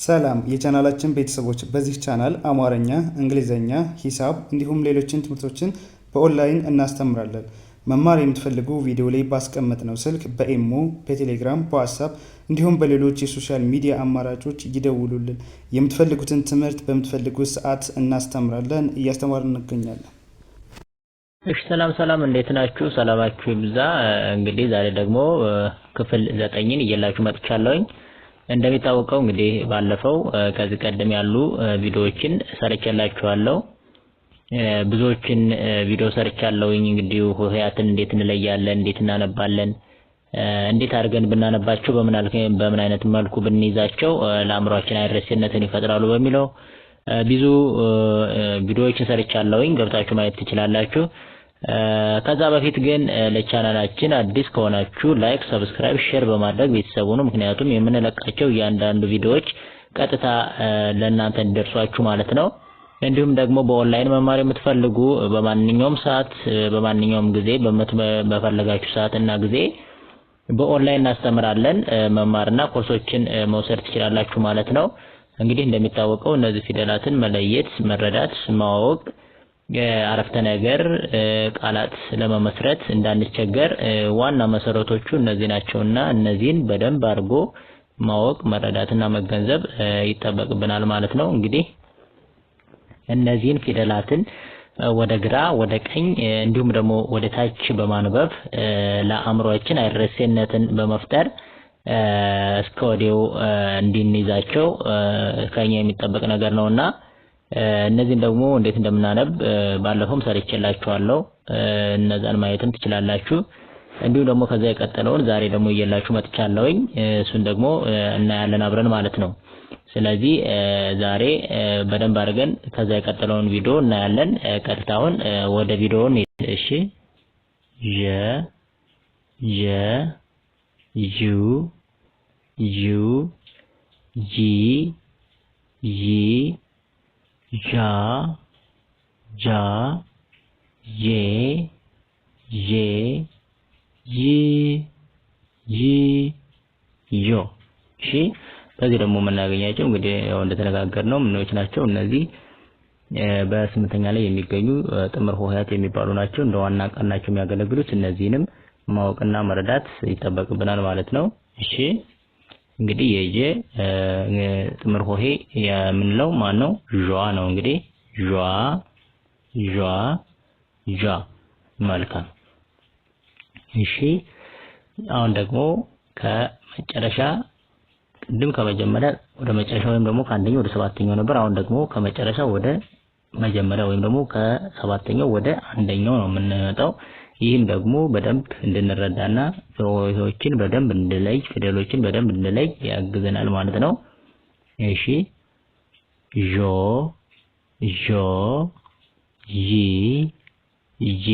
ሰላም የቻናላችን ቤተሰቦች፣ በዚህ ቻናል አማርኛ፣ እንግሊዘኛ፣ ሂሳብ እንዲሁም ሌሎችን ትምህርቶችን በኦንላይን እናስተምራለን። መማር የምትፈልጉ ቪዲዮ ላይ ባስቀመጥነው ስልክ በኢሞ፣ በቴሌግራም፣ በዋትስአፕ እንዲሁም በሌሎች የሶሻል ሚዲያ አማራጮች ይደውሉልን። የምትፈልጉትን ትምህርት በምትፈልጉት ሰዓት እናስተምራለን፣ እያስተማርን እንገኛለን። እሺ ሰላም እንዴት ናችሁ? ሰላማችሁ ይብዛ። እንግዲህ ዛሬ ደግሞ ክፍል 9ን እየላችሁ መጥቻለሁኝ። እንደሚታወቀው እንግዲህ ባለፈው ከዚህ ቀደም ያሉ ቪዲዮዎችን ሰርቼላችኋለሁ። ብዙዎችን ቪዲዮ ሰርቻለሁኝ። እንግዲህ ሆሄያትን እንዴት እንለያለን፣ እንዴት እናነባለን፣ እንዴት አድርገን ብናነባቸው በምን አይነት መልኩ ብንይዛቸው ለአእምሮአችን አይረሴነትን ይፈጥራሉ በሚለው ብዙ ቪዲዮዎችን ሰርቻለሁኝ። ገብታችሁ ማየት ትችላላችሁ። ከዛ በፊት ግን ለቻናላችን አዲስ ከሆናችሁ ላይክ፣ ሰብስክራይብ፣ ሼር በማድረግ ቤተሰቡ ነው። ምክንያቱም የምንለቃቸው እያንዳንዱ ቪዲዮዎች ቀጥታ ለእናንተ እንዲደርሷችሁ ማለት ነው። እንዲሁም ደግሞ በኦንላይን መማር የምትፈልጉ በማንኛውም ሰዓት በማንኛውም ጊዜ በፈለጋችሁ ሰዓትና ጊዜ በኦንላይን እናስተምራለን። መማርና ኮርሶችን መውሰድ ትችላላችሁ ማለት ነው። እንግዲህ እንደሚታወቀው እነዚህ ፊደላትን መለየት፣ መረዳት፣ ማወቅ አረፍተ ነገር ቃላት ለመመስረት እንዳንቸገር ዋና መሰረቶቹ እነዚህ ናቸውና እነዚህን በደንብ አድርጎ ማወቅ መረዳትና መገንዘብ ይጠበቅብናል ማለት ነው። እንግዲህ እነዚህን ፊደላትን ወደ ግራ ወደ ቀኝ እንዲሁም ደግሞ ወደ ታች በማንበብ ለአእምሮአችን አይረሴነትን በመፍጠር እስከ ወዲያው እንድንይዛቸው ከኛ የሚጠበቅ ነገር ነውና እነዚህን ደግሞ እንዴት እንደምናነብ ባለፈውም ሰርቼላችኋለሁ። እነዛን ማየትም ትችላላችሁ። እንዲሁም ደግሞ ከዛ የቀጠለውን ዛሬ ደግሞ እየላችሁ መጥቻለሁኝ። እሱን ደግሞ እናያለን አብረን ማለት ነው። ስለዚህ ዛሬ በደንብ አድርገን ከዛ የቀጠለውን ቪዲዮ እናያለን። ቀጥታውን ወደ ቪዲዮው እንሂድ። እሺ ዩ ዣ ጃ ዬ ዮ። እሺ በዚህ ደግሞ የምናገኛቸው እንግዲህ ያው እንደተነጋገርነው ምኖች ናቸው። እነዚህ በስምንተኛ ላይ የሚገኙ ጥምር ሆሄያት የሚባሉ ናቸው። እንደ ዋና ቃል ናቸው የሚያገለግሉት። እነዚህንም ማወቅና መረዳት ይጠበቅብናል ማለት ነው። እሺ እንግዲህ የጀ ጥምር ሆሄ የምንለው ማን ነው? ዣ ነው። እንግዲህ ዣ መልካም። እሺ አሁን ደግሞ ከመጨረሻ ቅድም ከመጀመሪያ ወደ መጨረሻ ወይም ደግሞ ከአንደኛው ወደ ሰባተኛው ነበር። አሁን ደግሞ ከመጨረሻ ወደ መጀመሪያ ወይም ደግሞ ከሰባተኛው ወደ አንደኛው ነው የምንመጣው። ይህም ደግሞ በደንብ እንድንረዳና ሆሄያቶችን በደንብ እንድንለይ ፊደሎችን በደንብ እንድንለይ ያግዘናል ማለት ነው። እሺ ዦ ይ ዬ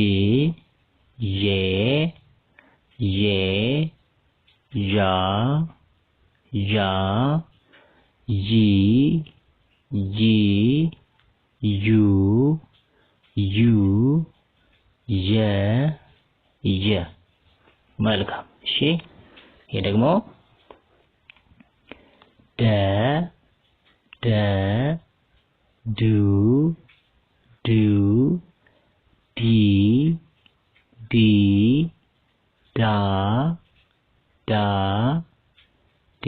ዣ ይ ዩ የ መልካም። እሺ ይሄ ደግሞ ዱ ዲ ዳ ዴ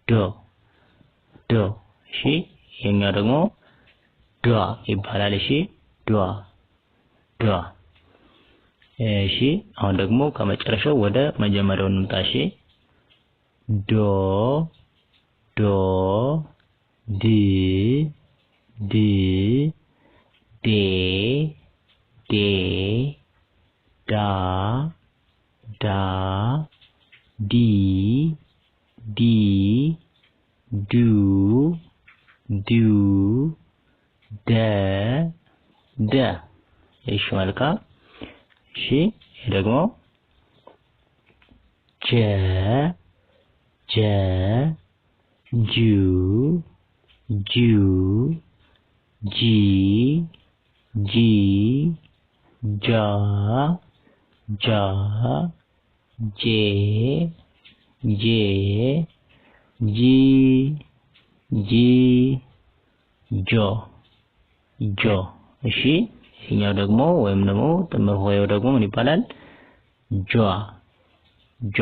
ዶ። እሺ ይሄኛው ደግሞ ዷ ይባላል። እሺ ዷ። እሺ አሁን ደግሞ ከመጨረሻው ወደ መጀመሪያው እንምጣ። እሺ ዶ ድ ዴ ዳ ዲ ዱ ደ። እሺ መልካም። እሺ ይሄ ደግሞ ጁ ጂ ጃ ጄ ጄ ጂ ጂ ጆ ጆ። እሺ ይሄኛው ደግሞ ወይም ደግሞ ጥምር ሆሄው ደግሞ ምን ይባላል? ጇ ጇ